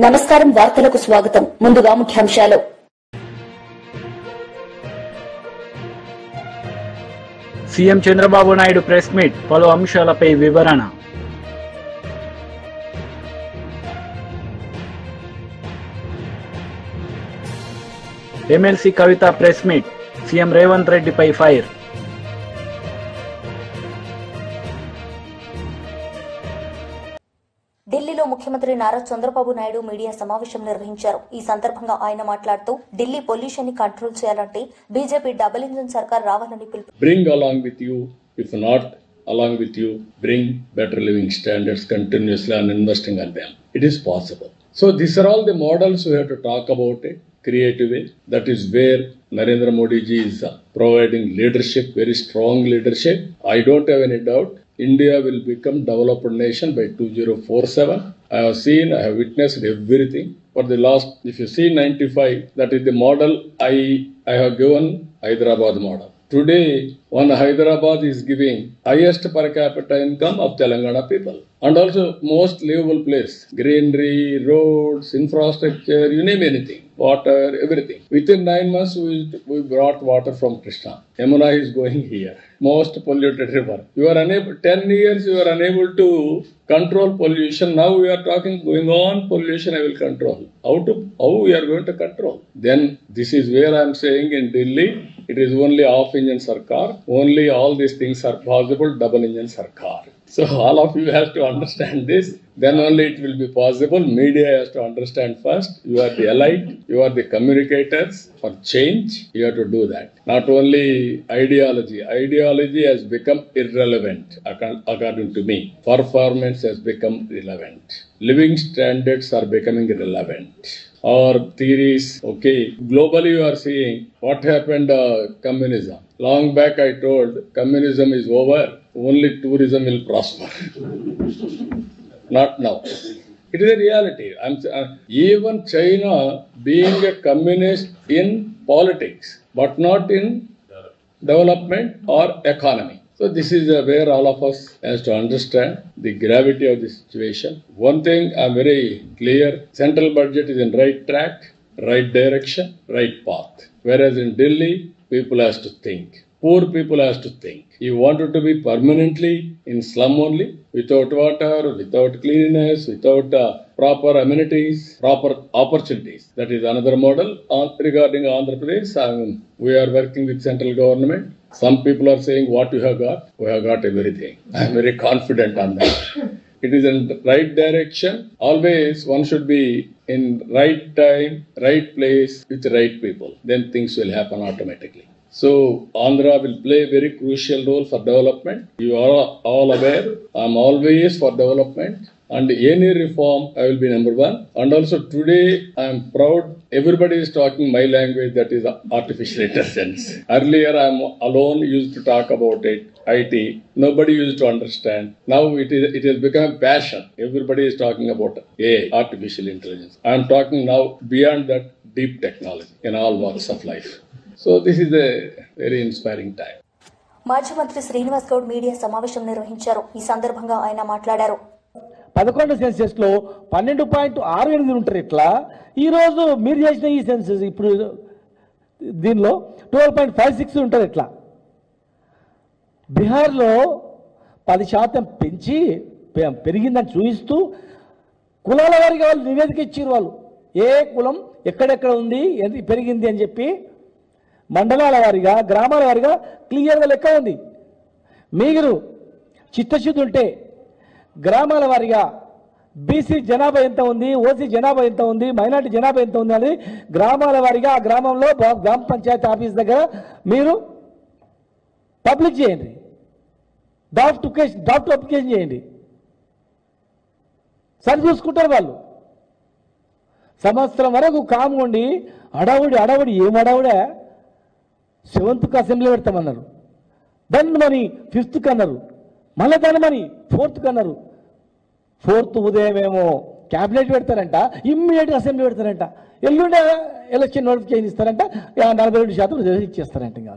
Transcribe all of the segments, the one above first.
నమస్కారం వార్తలకు స్వాగతం. ముందుగా ముఖ్యాంశాలు. CM Chandrababu Naidu press meet, పలు అంశాలపై వివరణ. ఎమ్మెల్సీ కవిత ప్రెస్ మీట్, సీఎం రేవంత్ రెడ్డిపై ఫైర్. ఢిల్లీలో ముఖ్యమంత్రి నారా చంద్రబాబు నాయుడు మీడియా సమావేశం నిర్వహించారు. ఈ సందర్భంగా ఆయన మాట్లాడుతూ ఢిల్లీ పొల్యూషన్ ని కంట్రోల్ చేయాలంటే బీజేపీ డబుల్ ఇంజిన్ సర్కార్ రావాలని పిలుపు. Bring along with you, if not along with you, bring better living standards continuously and investing on them. It is possible. So these are all the models we have to talk about it, creative way. That is where Narendra Modi ji is providing leadership, very strong leadership. I don't have any doubt. India will become developed nation by 2047. I have seen, I have witnessed everything. For the last, if you see 95, that is the model I have given, Hyderabad model. Today, one Hyderabad is giving highest per capita income of Telangana people. And also most livable place. Greenery, roads, infrastructure, you name anything. Water, everything. Within 9 months, we brought water from Krishna. Yamuna is going here. Most polluted river. 10 years you are unable to control pollution. Now we are talking going on pollution I will control. How we are going to control? Then this is where I am saying in Delhi, it is only half engine sarkar. Only all these things are possible, double engine sarkar. So all of you have to understand this. Then only it will be possible. Media has to understand first. You are the elite. You are the communicators for change. You have to do that. Not only ideology. Ideology has become irrelevant according to me. Performance has become relevant. Living standards are becoming relevant. Or theories, okay. Globally you are seeing what happened communism. Long back I told communism is over. Only tourism will prosper. Not now. It is a reality. Even China being a communist in politics, but not in development or economy. So this is where all of us has to understand the gravity of the situation. One thing I'm very clear, central budget is in right track, right direction, right path. Whereas in Delhi, people has to think. Poor people has to think. You wanted to be permanently in slum only, without water, without cleanliness, without proper amenities, proper opportunities. That is another model. Regarding Andhra Pradesh, we are working with central government. Some people are saying what you have got. We have got everything. I am very confident on that. It is in the right direction. Always one should be in right time, right place with the right people. Then things will happen automatically. So Andhra will play a very crucial role for development. You are all aware. I am always for development. And any reform, I will be number one. And also today, I am proud. Everybody is talking my language, that is artificial intelligence. Earlier, I am alone used to talk about it, IT. Nobody used to understand. Now it has become a passion. Everybody is talking about AI, artificial intelligence. I am talking now beyond that, deep technology in all walks of life. So this is a very inspiring time. మాజీ మంత్రి Srinivas Goud media సమావేశం నిర్వహించారు. ఈ సందర్భంగా ఆయన మాట్లాడారు. 11 సెన్సెస్లో 12.68 ఉంటారు. ఇట్లా ఈరోజు మీరు చేసిన ఈ సెన్సెస్ ఇప్పుడు దీనిలో 12.56 ఉంటారు. ఇట్లా బీహార్లో 10% పెరిగిందని చూపిస్తూ కులాల వారికి వాళ్ళు నివేదిక ఇచ్చారు. వాళ్ళు ఏ కులం ఎక్కడెక్కడ ఉంది, ఎంత పెరిగింది అని చెప్పి మండలాల వారిగా, గ్రామాల వారిగా క్లియర్గా లెక్క ఉంది. మీరు చిత్తశుద్ధి ఉంటే గ్రామాల వారిగా బీసీ జనాభా ఎంత ఉంది, ఓసీ జనాభా ఎంత ఉంది, మైనార్టీ జనాభా ఎంత ఉంది అని గ్రామాల వారిగా ఆ గ్రామంలో గ్రామ పంచాయతీ ఆఫీస్ దగ్గర మీరు పబ్లిక్ చేయండి. డ్రాఫ్ట్ అప్లికేషన్ చేయండి. సరి చూసుకుంటారు వాళ్ళు. సంవత్సరం వరకు కాముండి అడవుడి ఏం అడవుడే 7th అసెంబ్లీ పెడతామన్నారు. దాన్ని మరి 5th అన్నారు. మళ్ళీ దాన్ని మరి 4th అన్నారు. 4th ఉదయం ఏమో క్యాబినెట్ పెడతారంట, ఇమ్మీడియట్గా అసెంబ్లీ పెడతారంట. ఎల్లుండే ఎలక్షన్ నోటిఫికేషన్ ఇస్తారంట, 42% రిజర్వ్ ఇచ్చేస్తారంట. ఇంకా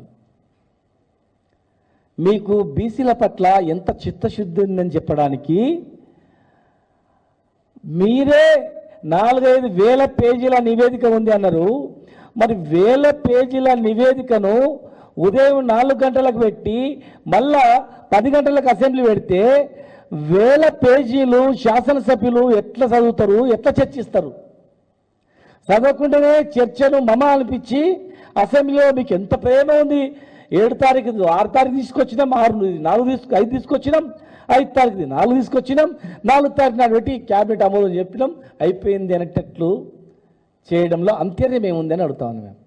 మీకు బీసీల పట్ల ఎంత చిత్తశుద్ధి ఉందని చెప్పడానికి మీరే 4-5 వేల పేజీల నివేదిక ఉంది అన్నారు. మరి వేల పేజీల నివేదికను ఉదయం 4 గంటలకు పెట్టి మళ్ళా 10 గంటలకు అసెంబ్లీ పెడితే వేల పేజీలు శాసనసభ్యులు ఎట్లా చదువుతారు, ఎట్లా చర్చిస్తారు? చదవకుండానే చర్చను మమ అనిపించి అసెంబ్లీలో మీకు ఎంత ప్రేమ ఉంది, 7 తారీఖు 6 తారీఖు తీసుకొచ్చినాం, 5 తీసుకొచ్చినాం, 5 తారీఖు 4 తీసుకొచ్చినాం, 4 తారీఖు నాడు పెట్టి క్యాబినెట్ ఆమోదం చెప్పినాం, అయిపోయింది అనేటట్లు చేయడంలో అంతర్యం ఏముందని అడుగుతా ఉన్నాం మేము.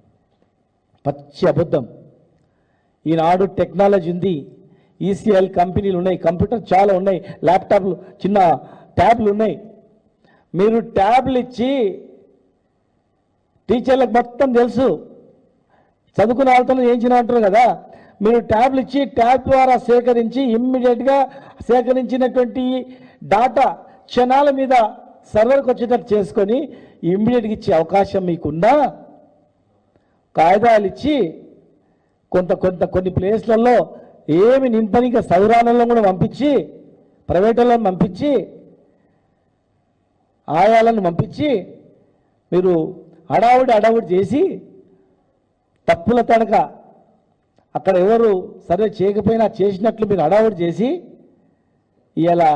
పచ్చి అబద్ధం. ఈనాడు టెక్నాలజీ ఉంది, ఈసీఎల్ కంపెనీలు ఉన్నాయి, కంప్యూటర్ చాలా ఉన్నాయి, ల్యాప్టాప్లు చిన్న ట్యాబ్లు ఉన్నాయి. మీరు ట్యాబ్లు ఇచ్చి టీచర్లకు మొత్తం తెలుసు, చదువుకున్న వాళ్ళతో చేయించిన అంటారు కదా, మీరు ట్యాబ్లు ఇచ్చి ట్యాబ్ ద్వారా సేకరించి ఇమ్మీడియట్గా సేకరించినటువంటి డాటా క్షణాల మీద సర్వర్కి వచ్చేటట్టు చేసుకొని ఇమ్మీడియట్గా ఇచ్చే అవకాశం మీకున్నా కాయిదాలు ఇచ్చి కొన్ని ప్లేస్లలో ఏమి నింపనిక సౌరాలలో కూడా పంపించి ప్రైవేటులను పంపించి ఆయాలను పంపించి మీరు అడావుడి చేసి తప్పుల తడక అక్కడ ఎవరు సర్వే చేయకపోయినా చేసినట్లు మీరు అడావుడి చేసి ఇలా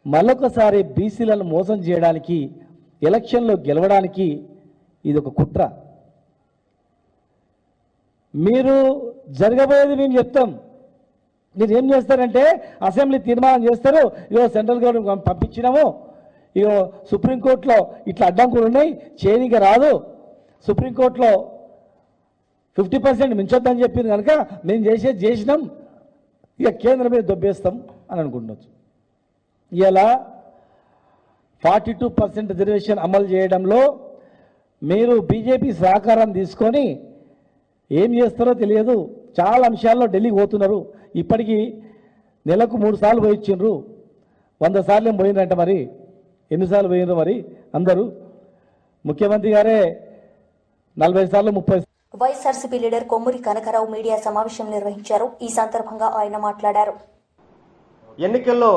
మరొకసారి బీసీలను మోసం చేయడానికి, ఎలక్షన్లో గెలవడానికి ఇది ఒక కుట్ర. మీరు జరగబోయేది మేము చెప్తాం. మీరు ఏం చేస్తారంటే అసెంబ్లీ తీర్మానం చేస్తారు, ఇగో సెంట్రల్ గవర్నమెంట్ పంపించినాము, ఇగో సుప్రీంకోర్టులో ఇట్లా అడ్డంకులు ఉన్నాయి, చేయనీకి రాదు, సుప్రీంకోర్టులో 50% మించొద్దని చెప్పింది కనుక మేము చేసినాం, ఇక కేంద్రం మీద దొబ్బేస్తాం అని అనుకుంటున్నాం. ఇలా 42% రిజర్వేషన్ అమలు చేయడంలో మీరు బీజేపీ సహకారం తీసుకొని ఏం చేస్తారో తెలియదు. చాలా అంశాల్లో ఢిల్లీకి పోతున్నారు. ఇప్పటికీ నెలకు 3 సార్లు పోయి ఇచ్చిండ్రు, 100 సార్లు ఏం పోయినరంట. మరి ఎన్నిసార్లు పోయినరు? మరి అందరూ ముఖ్యమంత్రి గారే 40 సార్లు 30. వైఎస్ఆర్సీపీ లీడర్ కొమ్మూరి కనకరావు మీడియా సమావేశం నిర్వహించారు. ఈ సందర్భంగా ఆయన మాట్లాడారు. ఎన్నికల్లో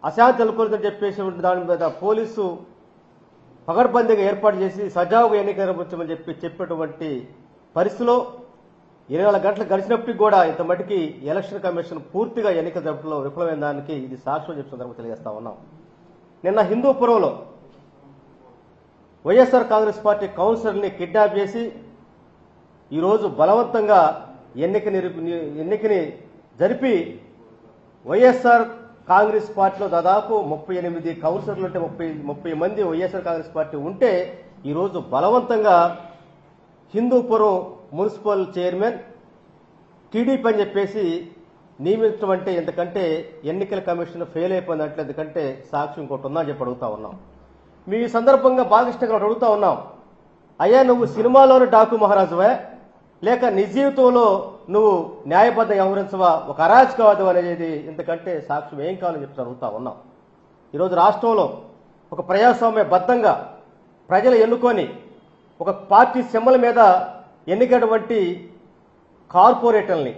అశాంతి నెలకొల్దని చెప్పేసి దాని మీద పోలీసు పగడ్బందీగా ఏర్పాటు చేసి సజావుగా ఎన్నికలు నిర్వహించమని చెప్పేటువంటి పరిస్థితిలో 24 గంటలు గడిచినప్పటికీ కూడా ఇంత మటుకి ఎలక్షన్ కమిషన్ పూర్తిగా ఎన్నికల జరపడంలో విఫలమైన దానికి ఇది సాక్ష్యం చెప్పిన సందర్భంగా తెలియజేస్తా ఉన్నాం. నిన్న హిందూపురంలో వైఎస్ఆర్ కాంగ్రెస్ పార్టీ కౌన్సిలర్ని కిడ్నాప్ చేసి ఈరోజు బలవంతంగా ఎన్నికని జరిపి వైఎస్ఆర్ కాంగ్రెస్ పార్టీలో దాదాపు 38 కౌన్సిలర్లు ఉంటే 30 మంది వైఎస్ఆర్ కాంగ్రెస్ పార్టీ ఉంటే ఈరోజు బలవంతంగా హిందూపురం మున్సిపల్ చైర్మన్ టీడీపీ అని చెప్పేసి నియమించడం అంటే ఎందుకంటే ఎన్నికల కమిషన్ ఫెయిల్ అయిపోయినట్లు, ఎందుకంటే సాక్ష్యం ఇంకోటి ఉందని చెప్పి అడుగుతా ఉన్నాం. మీ సందర్భంగా బాలకృష్ణ అడుగుతా ఉన్నాం, అయ్యా నువ్వు సినిమాలోని డాకు మహారాజువా లేక నిజ జీవితంలో నువ్వు న్యాయబద్ధంగా వ్యవహరించవా, ఒక అరాచకవాదం అనేది ఎందుకంటే సాక్ష్యం ఏం కావాలని చెప్పి అడుగుతా ఉన్నాం. ఈరోజు రాష్ట్రంలో ఒక ప్రజాస్వామ్యబద్ధంగా ప్రజలు ఎన్నుకొని ఒక పార్టీ సింబల్ మీద ఎన్నికటువంటి కార్పొరేటర్ని,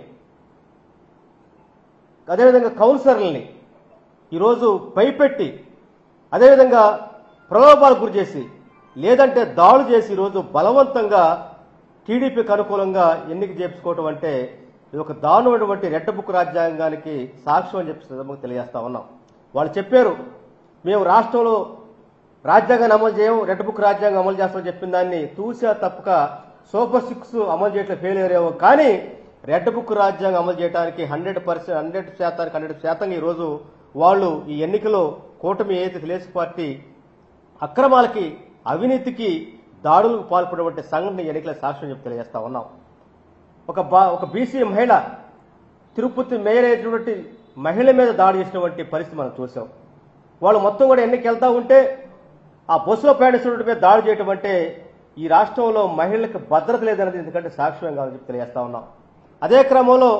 అదేవిధంగా కౌన్సిలర్లని ఈరోజు భయపెట్టి, అదేవిధంగా ప్రలోభాలకు గురి చేసి, లేదంటే దాడులు చేసి ఈరోజు బలవంతంగా టీడీపీకి అనుకూలంగా ఎన్నిక చేపించుకోవడం అంటే ఇది ఒక దారుణమైనటువంటి రెడ్ బుక్ రాజ్యాంగానికి సాక్ష్యం అని చెప్పి తెలియజేస్తా ఉన్నాం. వాళ్ళు చెప్పారు, మేము రాష్ట్రంలో రాజ్యాంగాన్ని అమలు చేయం, రెడ్ బుక్ రాజ్యాంగం అమలు చేస్తామని చెప్పిన దాన్ని తూసా తప్పక సూపర్ 6 అమలు చేయట్లో ఫెయిల్ అయ్యారేమో, కానీ రెడ్ బుక్ రాజ్యాంగం అమలు చేయడానికి 100% ఈరోజు వాళ్ళు ఈ ఎన్నికలో కూటమి ఏదైతే తెలుగుదేశం పార్టీ అక్రమాలకి అవినీతికి దాడులకు పాల్పడినటువంటి సంఘటన ఎన్నికల సాక్ష్యం చెప్పి తెలియజేస్తా ఉన్నాం. ఒక బీసీ మహిళ తిరుపతి మేయర్ అయినటువంటి మహిళ మీద దాడి చేసినటువంటి పరిస్థితి మనం చూసాం. వాళ్ళు మొత్తం కూడా ఎన్నికలు వెళ్తా ఉంటే ఆ బస్సులో ప్రయాణిస్తున్నటువంటి మీద దాడి చేయటం అంటే ఈ రాష్ట్రంలో మహిళలకు భద్రత లేదనేది ఎందుకంటే సాక్ష్యం కావాలని చెప్పి తెలియజేస్తా ఉన్నాం. అదే క్రమంలో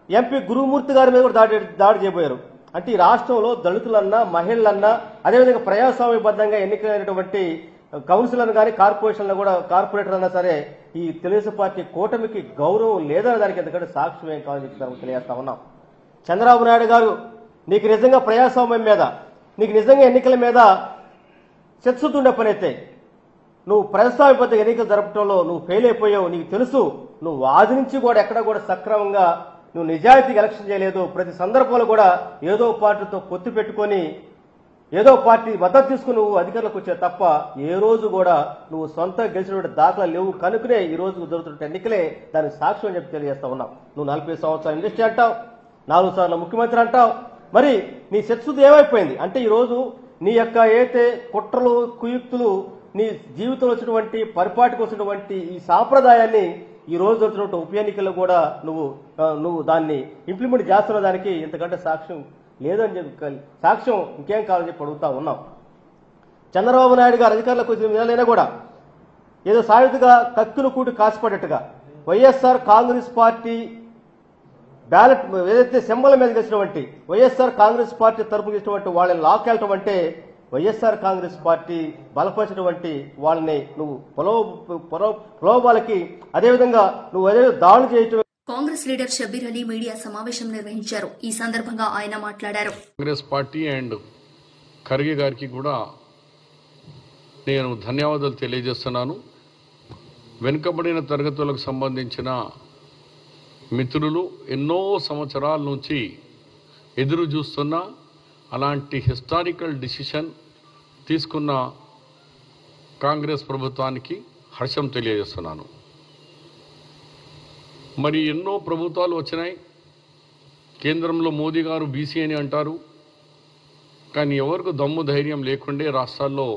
ఎంపీ గురుమూర్తి గారి మీద కూడా దాడి చేయబోయారు. అంటే ఈ రాష్ట్రంలో దళితులన్నా, మహిళలన్నా, అదేవిధంగా ప్రజాస్వామ్యబద్ధంగా ఎన్నికైనటువంటి కౌన్సిలర్ కానీ కార్పొరేషన్లో కూడా కార్పొరేటర్ అన్నా సరే ఈ తెలుగుదేశం పార్టీ కూటమికి గౌరవం లేదనే దానికి ఎందుకంటే సాక్ష్యం ఏం కావాలని చెప్పి తెలియజేస్తా ఉన్నాం. చంద్రబాబు నాయుడు గారు నీకు నిజంగా ప్రజాస్వామ్యం మీద, నీకు నిజంగా ఎన్నికల మీద చిత్తశుద్ధి పని అయితే నువ్వు ప్రజాస్వామ్యబద్ధ ఎన్నికలు జరపడంలో నువ్వు ఫెయిల్ అయిపోయావు, నీకు తెలుసు. నువ్వు ఆది నుంచి కూడా ఎక్కడ కూడా సక్రమంగా నువ్వు నిజాయితీగా ఎలక్షన్ చేయలేదు. ప్రతి సందర్భంలో కూడా ఏదో పార్టీతో పొత్తు పెట్టుకొని ఏదో పార్టీ మద్దతు తీసుకుని నువ్వు అధికారంలోకి వచ్చావు తప్ప ఏ రోజు కూడా నువ్వు సొంతంగా గెలిచినటువంటి దాఖలా లేవు. కనుకనే ఈ రోజు జరుగుతున్న ఎన్నికలే దానికి సాక్ష్యం అని చెప్పి తెలియజేస్తా ఉన్నావు. నువ్వు 40 సంవత్సరాల ఇండస్ట్రీ అంటావు, 4 సార్లు ముఖ్యమంత్రి అంటావు. మరి నీ శత్రుది ఏమైపోయింది అంటే ఈరోజు నీ యొక్క ఏదైతే కుట్రలు కుయుక్తులు నీ జీవితంలో వచ్చినటువంటి పరిపాటికి వచ్చినటువంటి ఈ సాంప్రదాయాన్ని ఈ రోజు వచ్చినటువంటి ఉప ఎన్నికల్లో కూడా నువ్వు దాన్ని ఇంప్లిమెంట్ చేస్తున్న దానికి ఇంతకంటే సాక్ష్యం లేదని చెప్పి సాక్ష్యం ఇంకేం కావాలని చెప్పి అడుగుతా ఉన్నాం. చంద్రబాబు నాయుడు గారు అధికారంలోకి వచ్చిన విధాలైనా కూడా ఏదో సాయుధగా కక్కును కూటి కాసిపడేట్టుగా వైఎస్ఆర్ కాంగ్రెస్ పార్టీ బ్యాలెట్ ఏదైతే సింబల్ మీద గెలిచినటువంటి వైఎస్ఆర్ కాంగ్రెస్ పార్టీ తరపు గెలిచినటువంటి వాళ్ళని లాక్కెళ్ళటం అంటే వైఎస్ఆర్ కాంగ్రెస్ పార్టీ బలపరిచినటువంటి వాళ్ళని నువ్వు ప్రలోభాలకి అదేవిధంగా నువ్వు అదే దాడులు చేయటం. కాంగ్రెస్ లీడర్ షబ్బీర్ అలీ మీడియా సమావేశం నిర్వహించారు. ఈ సందర్భంగా ఆయన మాట్లాడారు. కాంగ్రెస్ పార్టీ అండ్ ఖర్గే గారికి కూడా నేను ధన్యవాదాలు తెలియజేస్తున్నాను. వెనుకబడిన తరగతులకు సంబంధించిన మిత్రులు ఎన్నో సంవత్సరాల నుంచి ఎదురు చూస్తున్న అలాంటి హిస్టారికల్ డిసిషన్ తీసుకున్న కాంగ్రెస్ ప్రభుత్వానికి హర్షం తెలియజేస్తున్నాను. మరి ఎన్నో ప్రభుత్వాలు వచ్చినాయి. కేంద్రంలో మోదీ గారు బీసీ అని అంటారు, కానీ ఎవరికి దమ్ము ధైర్యం లేకుండే రాష్ట్రాల్లో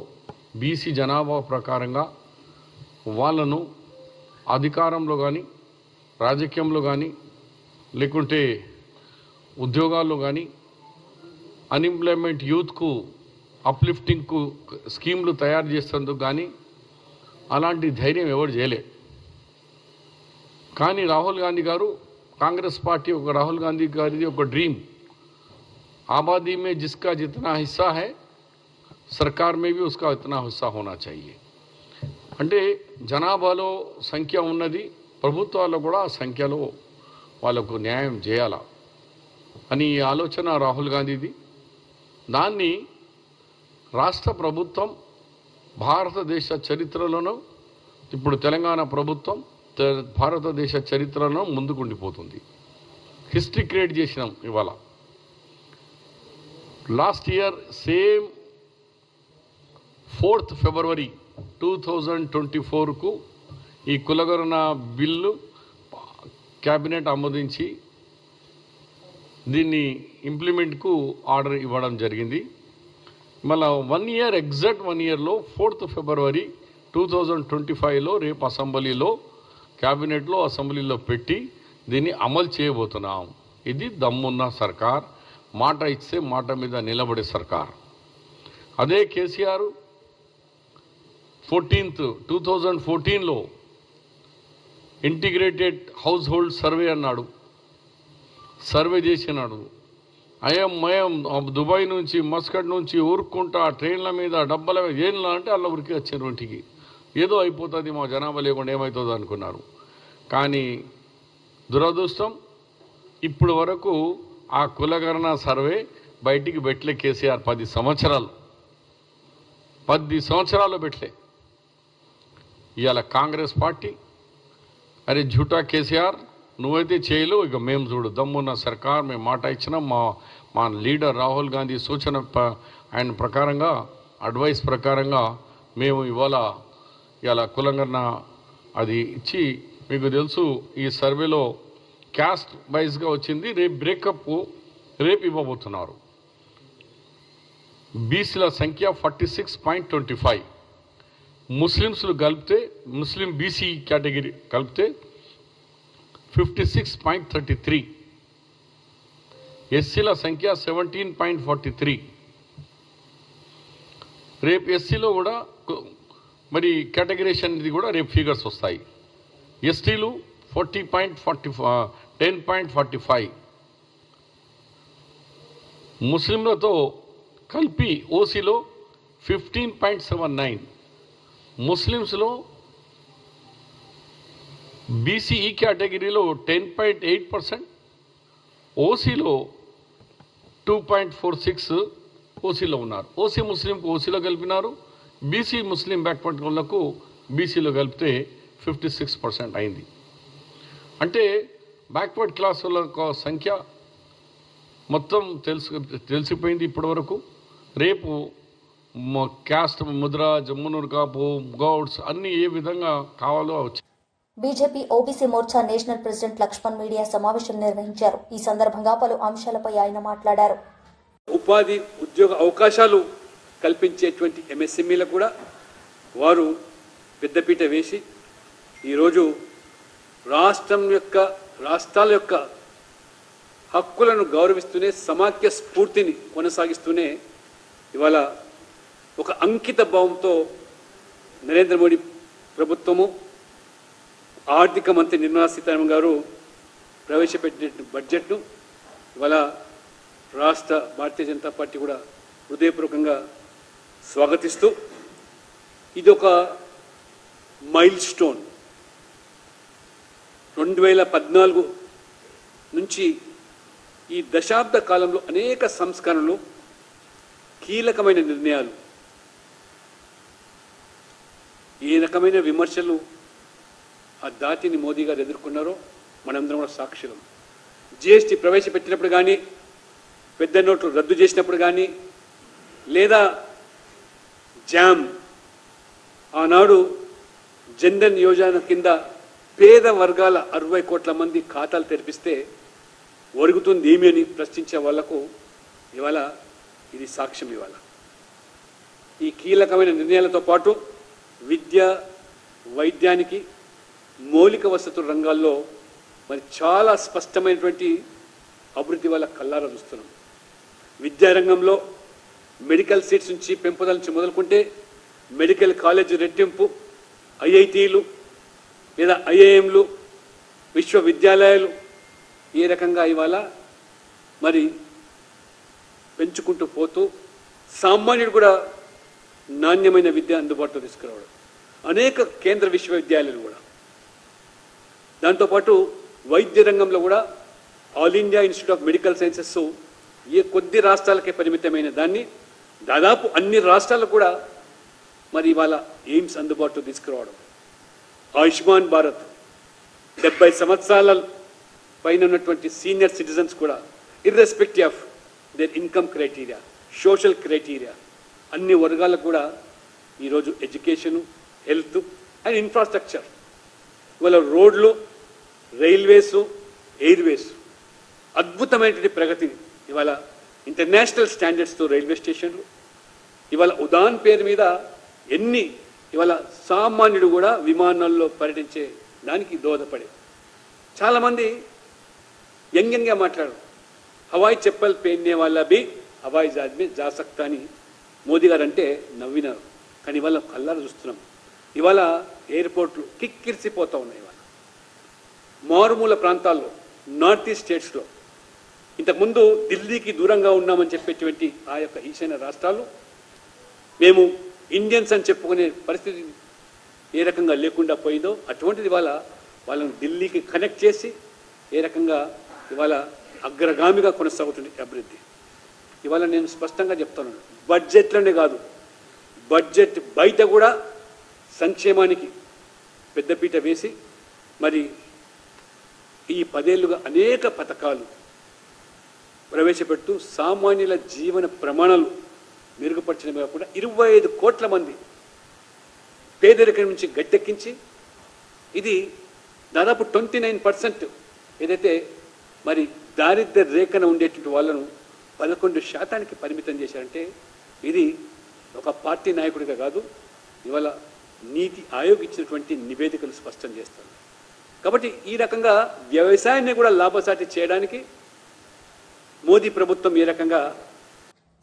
బీసీ జనాభా ప్రకారంగా వాళ్ళను అధికారంలో కానీ రాజకీయంలో కానీ లేకుంటే ఉద్యోగాల్లో కానీ అన్ఎంప్లాయ్మెంట్ యూత్కు అప్లిఫ్టింగ్కు స్కీమ్లు తయారు చేసేందుకు కానీ అలాంటి ధైర్యం ఎవరు చేయలే. కానీ రాహుల్ గాంధీ గారు కాంగ్రెస్ పార్టీ రాహుల్ గాంధీ గారిది ఒక డ్రీమ్, आबादी में जिसका जितना हिस्सा है सरकार में भी उसका इतना हिस्सा होना चाहिए. అంటే జనాభాలో సంఖ్య ఉన్నది, ప్రభుత్వాల్లో కూడా ఆ సంఖ్యలో వాళ్ళకు న్యాయం చేయాలా అని ఆలోచన రాహుల్ గాంధీది. దాన్ని రాష్ట్ర ప్రభుత్వం భారతదేశ చరిత్రలోనూ ఇప్పుడు తెలంగాణ ప్రభుత్వం భారతదేశ చరిత్రలో ముందుకుండిపోతుంది. హిస్టరీ క్రియేట్ చేసినాం ఇవాళ. Last year same 4th February 2024కు ఈ కులగణన బిల్లు క్యాబినెట్ ఆమోదించి దీన్ని ఇంప్లిమెంట్కు ఆర్డర్ ఇవ్వడం జరిగింది. మళ్ళీ 1 year ఎగ్జాక్ట్ 1 yearలో 4th February 2025లో రేపు అసెంబ్లీలో క్యాబినెట్లో అసెంబ్లీలో పెట్టి దీన్ని అమలు చేయబోతున్నాం. ఇది దమ్మున్న సర్కార్, మాట ఇస్తే మాట మీద నిలబడే సర్కార్. అదే కేసీఆర్ 2014లో ఇంటిగ్రేటెడ్ హౌస్ హోల్డ్ సర్వే అన్నాడు, సర్వే చేసినాడు. మయం దుబాయ్ నుంచి మస్కట్ నుంచి ఊరుకుంటా ట్రైన్ల మీద డబ్బల మీద ఏంలా అంటే అలా ఉరికి వచ్చారు ఇంటికి. ఏదో అయిపోతుంది మా జనాభా లేకుండా ఏమవుతుందో అనుకున్నారు. కానీ దురదృష్టం ఇప్పుడు వరకు ఆ కులగణన సర్వే బయటికి పెట్టలే కేసీఆర్. 10 సంవత్సరాలు పెట్టలే. ఇవాళ కాంగ్రెస్ పార్టీ అరే झूठा కేసీఆర్ నువ్వైతే చేయలేవు, ఇక మేము చూడు దమ్మున్న సర్కార్, మేము మాట ఇచ్చినాం. మా లీడర్ రాహుల్ గాంధీ సూచన ఆయన ప్రకారంగా అడ్వైస్ ప్రకారంగా మేము ఇవాళ కులగణన అది ఇచ్చి, మీకు తెలుసు ఈ సర్వేలో క్యాస్ట్ వైజ్గా వచ్చింది. రేపు బ్రేకప్ రేపు ఇవ్వబోతున్నారు. బీసీల సంఖ్య 46.25, ముస్లిమ్స్లు కలిపితే ముస్లిం బీసీ కేటగిరీ కలిపితే 56.33, ఎస్సీల సంఖ్య 17.43. రేపు ఎస్సీలో కూడా మరి కేటగిరేషన్ ఇది కూడా రేపు ఫిగర్స్ వస్తాయి. ఎస్టీలు 10.45, ముస్లింలతో కలిపి ఓసీలో 15.79, ముస్లిమ్స్లో బీసీఈ కేటగిరీలో 10.8%, ఓసీలో 2.46 ఓసీలో ఉన్నారు. ఓసీ ముస్లింకు ఓసీలో కలిపినారు, బీసీ ముస్లిం బ్యాక్వర్డ్ కులాలకు బీసీలో కలిపితే 56% అయింది. అంటే బ్యాక్వర్డ్ క్లాసుల సంఖ్య మొత్తం తెలిసిపోయింది ఇప్పటివరకు. రేపు క్యాస్ట్, ముద్రాజ్, మున్నూరు కాపు, గౌడ్స్ అన్నీ ఏ విధంగా కావాలో వచ్చి BJP OBC Morcha national president Laxman media సమావేశం నిర్వహించారు. ఈ సందర్భంగా పలు అంశాలపై ఆయన మాట్లాడారు. ఉపాధి ఉద్యోగ అవకాశాలు కల్పించేటువంటి ఎంఎస్ఎంఈలకు కూడా వారు పెద్దపీట వేసి ఈరోజు రాష్ట్రాల యొక్క హక్కులను గౌరవిస్తూనే సమాఖ్య స్ఫూర్తిని కొనసాగిస్తూనే ఇవాళ ఒక అంకిత భావంతో నరేంద్ర మోడీ ప్రభుత్వము, ఆర్థిక మంత్రి నిర్మలా సీతారామన్ గారు ప్రవేశపెట్టిన బడ్జెట్ను ఇవాళ రాష్ట్ర భారతీయ జనతా పార్టీ కూడా హృదయపూర్వకంగా స్వాగతిస్తూ ఇది ఒక మైల్ స్టోన్. 2014 నుంచి ఈ దశాబ్ద కాలంలో అనేక సంస్కరణలు, కీలకమైన నిర్ణయాలు, ఏ రకమైన విమర్శలు ఆ దాటిని మోదీ గారు ఎదుర్కొన్నారో మనందరం కూడా సాక్షులం. జిఎస్టీ ప్రవేశపెట్టినప్పుడు కానీ, పెద్ద నోట్లు రద్దు చేసినప్పుడు కానీ, లేదా జామ్ ఆనాడు జన్ధన్ యోజన కింద పేద వర్గాల 60 కోట్ల మంది ఖాతాలు తెరిపిస్తే ఒరుగుతుంది ఏమి అని ప్రశ్నించే వాళ్లకు ఇవాళ ఇది సాక్ష్యం. ఇవాళ ఈ కీలకమైన నిర్ణయాలతో పాటు విద్య, వైద్యానికి, మౌలిక వసతుల రంగాల్లో మరి చాలా స్పష్టమైనటువంటి అభివృద్ధి వల్ల కల్లారా చూస్తున్నాం. విద్యారంగంలో మెడికల్ సీట్స్ నుంచి పెంపుదల నుంచి మొదలుకుంటే మెడికల్ కాలేజీ రెట్టింపు, ఐఐటీలు లేదా ఐఐఎంలు, విశ్వవిద్యాలయాలు ఏ రకంగా ఇవాళ మరి పెంచుకుంటూ పోతూ సామాన్యుడు కూడా నాణ్యమైన విద్య అందుబాటులో తీసుకురావడం, అనేక కేంద్ర విశ్వవిద్యాలయాలు కూడా, దాంతోపాటు వైద్య రంగంలో కూడా All India Institute of Medical Sciences ఏ కొద్ది రాష్ట్రాలకే పరిమితమైన దాన్ని దాదాపు అన్ని రాష్ట్రాలకు కూడా మరి ఇవాళ ఎయిమ్స్ అందుబాటులో తీసుకురావడం, ఆయుష్మాన్ భారత్ 70 సంవత్సరాల పైన ఉన్నటువంటి సీనియర్ సిటిజన్స్ కూడా irrespective of their income criteria, social criteria, అన్ని వర్గాలకు కూడా ఈరోజు ఎడ్యుకేషను, హెల్త్ అండ్ ఇన్ఫ్రాస్ట్రక్చర్, ఇవాళ రోడ్లు, రైల్వేసు, ఎయిర్వేస్ అద్భుతమైనటువంటి ప్రగతిని ఇవాళ ఇంటర్నేషనల్ స్టాండర్డ్స్తో రైల్వే స్టేషన్లు, ఇవాళ ఉడాన్ పేరు మీద ఎన్ని ఇవాళ సామాన్యుడు కూడా విమానాల్లో పర్యటించే దానికి దోహదపడే. చాలామంది యంగ్యంగా మాట్లాడు, హవాయి చెప్పల్ పేనే వాళ్ళ బి హవాయి జహాజ్ మే జా సక్తా అని మోదీ గారు అంటే నవ్వినారు. కానీ ఇవాళ కళ్ళారు చూస్తున్నాం. ఇవాళ ఎయిర్పోర్ట్లు కిక్కిరిసిపోతూ ఉన్నాయి. ఇవాళ మారుమూల ప్రాంతాల్లో, నార్త్ ఈస్ట్ స్టేట్స్లో, ఇంతకుముందు ఢిల్లీకి దూరంగా ఉన్నామని చెప్పేటువంటి ఆ యొక్క ఈశాన్య రాష్ట్రాలు మేము ఇండియన్స్ అని చెప్పుకునే పరిస్థితి ఏ రకంగా లేకుండా పోయిందో అటువంటిది ఇవాళ వాళ్ళని ఢిల్లీకి కనెక్ట్ చేసి ఏ రకంగా ఇవాళ అగ్రగామిగా కొనసాగుతుంది అభివృద్ధి. ఇవాళ నేను స్పష్టంగా చెప్తున్నాను, బడ్జెట్లోనే కాదు, బడ్జెట్ బయట కూడా సంక్షేమానికి పెద్దపీట వేసి మరి ఈ 10 ఏళ్లుగా అనేక పథకాలు ప్రవేశపెడుతూ సామాన్యుల జీవన ప్రమాణాలు మెరుగుపరచడమే కాకుండా 25 కోట్ల మంది పేదరికం నుంచి గట్టెక్కించి ఇది దాదాపు 29% ఏదైతే మరి దారిద్ర్య రేఖన ఉండేటువంటి వాళ్ళను 11% పరిమితం చేశారంటే ఇది ఒక పార్టీ నాయకుడిగా కాదు, ఇవాళ నీతి ఆయోగ్ ఇచ్చినటువంటి నివేదికలు స్పష్టం చేస్తారు. కాబట్టి ఈ రకంగా వ్యవసాయాన్ని కూడా లాభసాటి చేయడానికి మోదీ ప్రభుత్వం ఏ రకంగా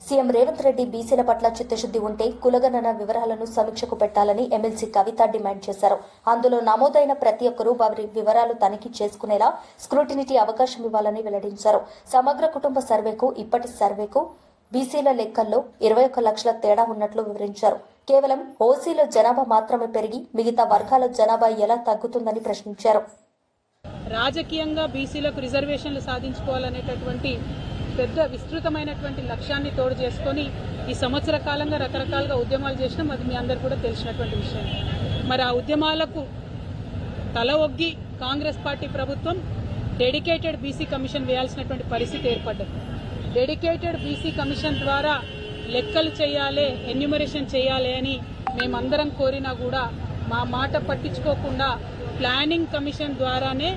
సీఎం రేవంత్ రెడ్డి బీసీల పట్ల చిత్తశుద్ది ఉంటే కులగణన వివరాలను సమీక్షకు పెట్టాలని ఎమ్మెల్సీ కవిత డిమాండ్ చేశారు. అందులో నమోదైన ప్రతి ఒక్కరూ వారి వివరాలు తనిఖీ చేసుకునేలా స్క్రూటినికి అవకాశం ఇవ్వాలని వెల్లడించారు. సమగ్ర కుటుంబ సర్వేకు ఇప్పటి సర్వేకు బీసీల లెక్కల్లో 21 లక్షల తేడా ఉన్నట్లు వివరించారు. కేవలం ఓసీల జనాభా మాత్రమే పెరిగి మిగతా వర్గాల జనాభా ఎలా తగ్గుతుందని ప్రశ్నించారు. రాజకీయంగా బీసీలకు రిజర్వేషన్లు సాధించుకోవాలనేటటువంటి పెద్ద విస్తృతమైనటువంటి లక్ష్యాన్ని తోడు చేసుకొని ఈ సంవత్సర కాలంగా రకరకాలుగా ఉద్యమాలు చేసినాం. అది మీ అందరు కూడా తెలిసినటువంటి విషయం. మరి ఆ ఉద్యమాలకు తల ఒగ్గి కాంగ్రెస్ పార్టీ ప్రభుత్వం డెడికేటెడ్ బీసీ కమిషన్ వేయాల్సినటువంటి పరిస్థితి ఏర్పడ్డది. డెడికేటెడ్ బీసీ కమిషన్ ద్వారా లెక్కలు చేయాలి, ఎన్యూమరేషన్ చేయాలి అని మేమందరం కోరినా కూడా మా మాట పట్టించుకోకుండా ప్లానింగ్ కమిషన్ ద్వారానే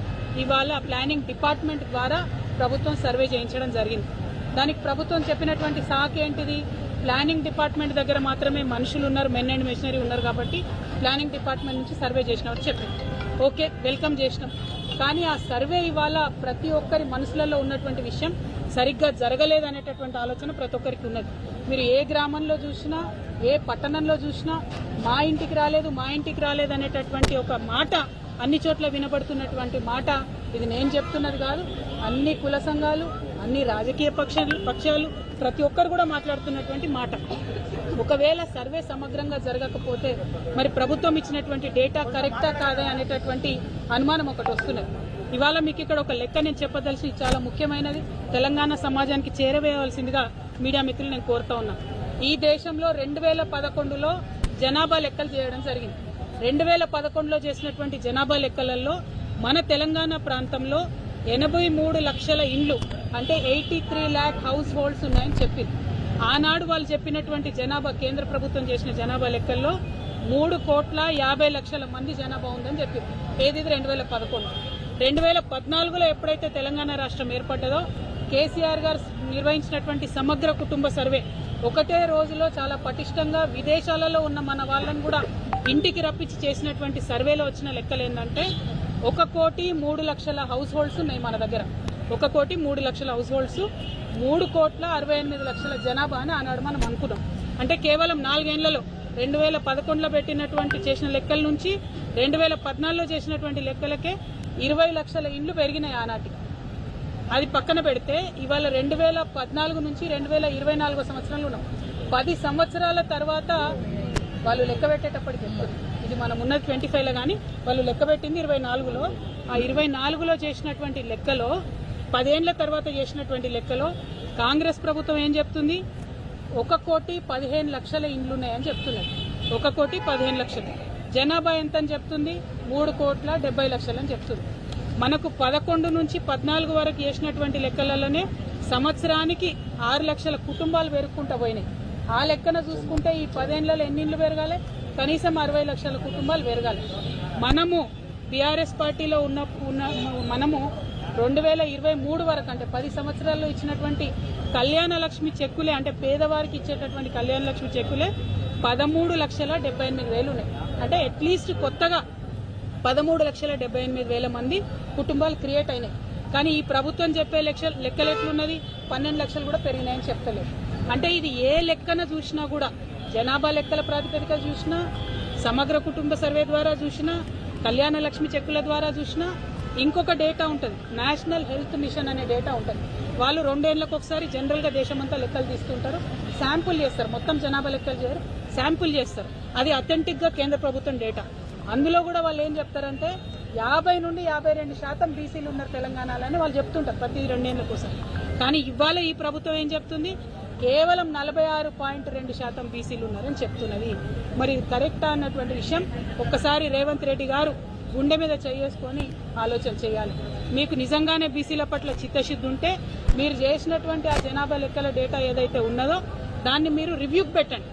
ఇవాళ ప్లానింగ్ డిపార్ట్మెంట్ ద్వారా ప్రభుత్వం సర్వే చేయించడం జరిగింది. దానికి ప్రభుత్వం చెప్పినటువంటి సాకు ఏంటిది? ప్లానింగ్ డిపార్ట్మెంట్ దగ్గర మాత్రమే మనుషులు ఉన్నారు, మెన్ అండ్ మెషినరీ ఉన్నారు కాబట్టి ప్లానింగ్ డిపార్ట్మెంట్ నుంచి సర్వే చేసినామని చెప్పింది. ఓకే, వెల్కమ్ చేసినాం. కానీ ఆ సర్వే ఇవాళ ప్రతి ఒక్కరి మనసులలో ఉన్నటువంటి విషయం సరిగ్గా జరగలేదనేటటువంటి ఆలోచన ప్రతి ఒక్కరికి ఉన్నది. మీరు ఏ గ్రామంలో చూసినా, ఏ పట్టణంలో చూసినా మా ఇంటికి రాలేదు అనేటటువంటి ఒక మాట అన్ని చోట్ల వినబడుతున్నటువంటి మాట. ఇది నేను చెప్తున్నది కాదు, అన్ని కుల సంఘాలు, అన్ని రాజకీయ పక్షాలు ప్రతి ఒక్కరు కూడా మాట్లాడుతున్నటువంటి మాట. ఒకవేళ సర్వే సమగ్రంగా జరగకపోతే మరి ప్రభుత్వం ఇచ్చినటువంటి డేటా కరెక్టా కాదా అనేటటువంటి అనుమానం ఒకటి వస్తున్నది. ఇవాళ మీకు ఇక్కడ ఒక లెక్క నేను చెప్పదలిసి చాలా ముఖ్యమైనది, తెలంగాణ సమాజానికి చేరవేయవలసిందిగా మీడియా మిత్రులు నేను కోరుతా ఉన్నాను. ఈ దేశంలో 2011లో జనాభా లెక్కలు చేయడం జరిగింది. 2011లో చేసినటువంటి జనాభా లెక్కలలో మన తెలంగాణ ప్రాంతంలో 83 లక్షల ఇండ్లు అంటే 83 lakh హౌస్ హోల్డ్స్ ఉన్నాయని చెప్పింది. ఆనాడు వాళ్ళు చెప్పినటువంటి జనాభా, కేంద్ర ప్రభుత్వం చేసిన జనాభా లెక్కల్లో 3,50,00,000 మంది జనాభా ఉందని చెప్పింది. ఏది 2011. 2014లో ఎప్పుడైతే తెలంగాణ రాష్ట్రం ఏర్పడ్డదో కేసీఆర్ గారు నిర్వహించినటువంటి సమగ్ర కుటుంబ సర్వే ఒకటే రోజులో చాలా పటిష్టంగా విదేశాలలో ఉన్న మన వాళ్ళని కూడా ఇంటికి రప్పించి చేసినటువంటి సర్వేలో వచ్చిన లెక్కలు ఏంటంటే 1,03,00,000 హౌస్ హోల్డ్స్ ఉన్నాయి మన దగ్గర. 1,03,00,000 హౌస్ హోల్డ్స్, 3,68,00,000 జనాభా అని ఆనాడు మనం అనుకున్నాం. అంటే కేవలం 4 ఏళ్లలో 2011లో పెట్టినటువంటి చేసిన లెక్కల నుంచి 2014లో చేసినటువంటి లెక్కలకే 20 లక్షల ఇండ్లు పెరిగినాయి ఆనాటికి. అది పక్కన పెడితే ఇవాళ 2014 నుంచి 2024 సంవత్సరంలో ఉన్నాం. 10 సంవత్సరాల తర్వాత వాళ్ళు లెక్క పెట్టేటప్పటికి ఇది మనం ఉన్నది 25లో, కానీ వాళ్ళు లెక్క పెట్టింది 24లో. ఆ 24లో చేసినటువంటి లెక్కలో 10 ఏళ్ల తర్వాత చేసినటువంటి లెక్కలో కాంగ్రెస్ ప్రభుత్వం ఏం చెప్తుంది? 1,15,00,000 ఇండ్లు ఉన్నాయని చెప్తున్నారు. 1,15,00,000. జనాభా ఎంత అని చెప్తుంది? 3,70,00,000 అని చెప్తుంది. మనకు 11 నుంచి 14 వరకు చేసినటువంటి లెక్కలలోనే సంవత్సరానికి 6 లక్షల కుటుంబాలు పెరుగుకుంటూ పోయినాయి. ఆ లెక్కన చూసుకుంటే ఈ 10 ఏళ్లలో ఎన్ని ఇండ్లు పెరగాలి? కనీసం 60 లక్షల కుటుంబాలు పెరగాలి. మనము బీఆర్ఎస్ పార్టీలో మనము 2023 వరకు అంటే 10 సంవత్సరాల్లో ఇచ్చినటువంటి కళ్యాణ లక్ష్మి చెక్కులే, అంటే పేదవారికి ఇచ్చేటటువంటి కళ్యాణ లక్ష్మి చెక్కులే 13,78,000 ఉన్నాయి. అంటే అట్లీస్ట్ కొత్తగా 13,78,000 మంది కుటుంబాలు క్రియేట్ అయినాయి. కానీ ఈ ప్రభుత్వం చెప్పే లెక్కలు ఎట్లున్నది? 12 లక్షలు కూడా పెరిగినాయని చెప్తలేదు. అంటే ఇది ఏ లెక్కన చూసినా కూడా, జనాభా లెక్కల ప్రాతిపదిక చూసినా, సమగ్ర కుటుంబ సర్వే ద్వారా చూసినా, కళ్యాణ లక్ష్మి చెక్కుల ద్వారా చూసినా, ఇంకొక డేటా ఉంటుంది, నేషనల్ హెల్త్ మిషన్ అనే డేటా ఉంటుంది. వాళ్ళు 2 ఏళ్లకు ఒకసారి జనరల్గా దేశమంతా లెక్కలు తీస్తుంటారు, శాంపుల్ చేస్తారు. మొత్తం జనాభా లెక్కలు చేయరు, శాంపుల్ చేస్తారు. అది అథెంటిక్గా కేంద్ర ప్రభుత్వం డేటా. అందులో కూడా వాళ్ళు ఏం చెప్తారంటే 50 నుండి 52% బీసీలు ఉన్నారు తెలంగాణలో అని వాళ్ళు చెప్తుంటారు ప్రతి 2 ఏళ్లకు ఒకసారి. కానీ ఇవాళ ఈ ప్రభుత్వం ఏం చెప్తుంది? కేవలం 46.2% బీసీలు ఉన్నారని చెప్తున్నది. మరి కరెక్టా అన్నటువంటి విషయం ఒక్కసారి రేవంత్ రెడ్డి గారు గుండె మీద చేసుకొని ఆలోచన చేయాలి. మీకు నిజంగానే బీసీల పట్ల చిత్తశుద్ధి ఉంటే మీరు చేసినటువంటి ఆ జనాభా లెక్కల డేటా ఏదైతే ఉన్నదో దాన్ని మీరు రివ్యూకి పెట్టండి.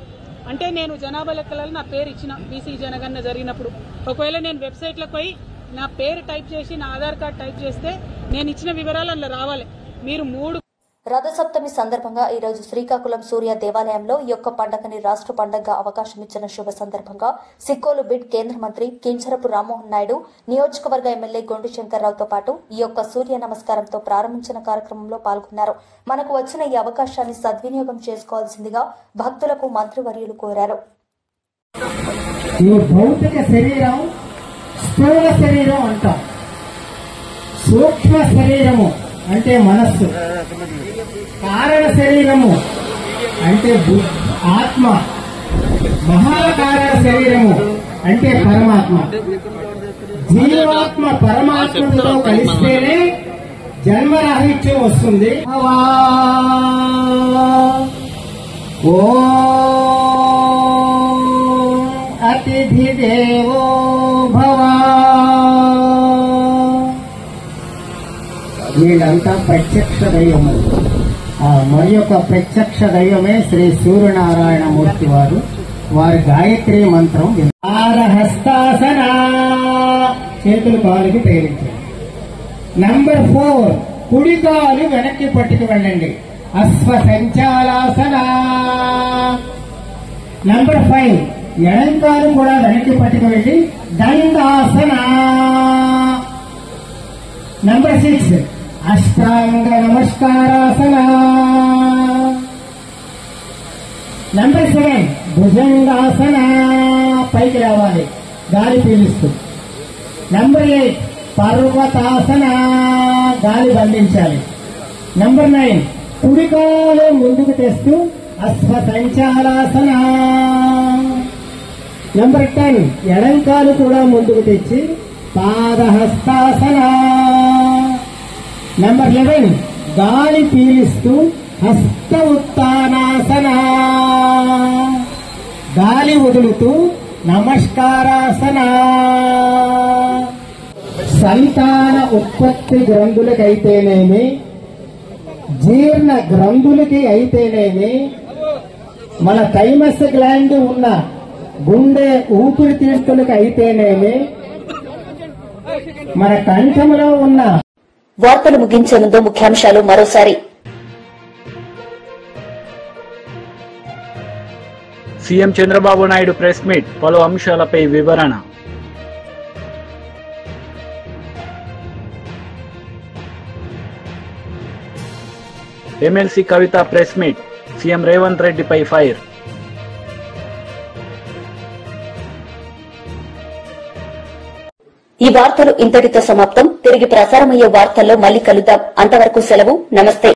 అంటే నేను జనాభా లెక్కలలో నా పేరు ఇచ్చిన బీసీ జనగణన జరిగినప్పుడు, ఒకవేళ నేను వెబ్సైట్లోకి పోయి నా పేరు టైప్ చేసి నా ఆధార్ కార్డు టైప్ చేస్తే నేను ఇచ్చిన వివరాలు అందులో రావాలి. మీరు 3 రథసప్తమి సందర్భంగా ఈ రోజు శ్రీకాకుళం సూర్య దేవాలయంలో ఈ యొక్క పండుగని రాష్ట్ర పండుగగా అవకాశం ఇచ్చిన శుభ సందర్భంగా సిక్కోలు బిడ్ కేంద్ర మంత్రి కించరపు రామ్మోహన్ నాయుడు, నియోజకవర్గ ఎమ్మెల్యే గొండు శంకర్రావుతో పాటు ఈ యొక్క సూర్య నమస్కారంతో ప్రారంభించిన కార్యక్రమంలో పాల్గొన్నారు. మనకు వచ్చిన ఈ అవకాశాన్ని సద్వినియోగం చేసుకోవాల్సిందిగా భక్తులకు మంత్రివర్యులు కోరారు. ఈ భౌతిక శరీరం స్థూల శరీరం అంటాం, సూక్ష్మ శరీరము అంటే మనస్సు, కారణ శరీరము అంటే ఆత్మ, మహాకారణ శరీరము అంటే పరమాత్మ. జీవాత్మ పరమాత్మతో కలిస్తేనే జన్మరాహిత్యం వస్తుంది. ఓ అతిథి దేవో భవ. వీళ్ళంతా ప్రత్యక్ష దైవములు. మరి యొక్క ప్రత్యక్ష దైవమే శ్రీ సూర్యనారాయణమూర్తి వారు. వారి గాయత్రి మంత్రం హస్తాసన, చేతులు కాలుకి తగిలించండి. నంబర్ 4, కుడి కాలు వెనక్కి పట్టుకు వెళ్ళండి, అశ్వ సంచాలాసన. నంబర్ 5, ఎడం కాలు కూడా వెనక్కి పట్టుకు వెళ్ళి దండాసన. నంబర్ 6, అష్టాంగ నమస్కారాసన. నంబర్ 7, భుజంగాసన. పైకి రావాలి, గాలి పీలుస్తూ. నంబర్ 8, పర్వతాసన, గాలి బంధించాలి. నంబర్ 9, కుడికాలు ముందుకు తెస్తూ అశ్వ సంచాలాసన. నంబర్ 10, ఎడంకాలు కూడా ముందుకు తెచ్చి పాదహస్తాసన. నంబర్ 11, గాలి పీలుస్తూ హస్త ఉత్తానాసన. గాలి వదులుతూ నమస్కారాసన. సంతాన ఉత్పత్తి గ్రంథులకైతేనేమి, జీర్ణ గ్రంథులకి అయితేనేమి, మన థైమస్ గ్లాండ్ ఉన్న గుండె ఊపిరితిత్తులకి అయితేనేమి, మన కంఠంలో ఉన్న. వార్తలు ముగించే ముందు ముఖ్యాంశాలు మరోసారి. CM Chandrababu Naidu press meet, పలు అంశాలపై వివరణ. ఎమ్మెల్సీ కవిత ప్రెస్ మీట్, సీఎం రేవంత్ రెడ్డిపై ఫైర్. ఈ వార్తలు ఇంతటితో సమాప్తం. తిరిగి ప్రసారమయ్యే వార్తల్లో మళ్లీ కలుద్దాం. అంతవరకు సెలవు. నమస్తే.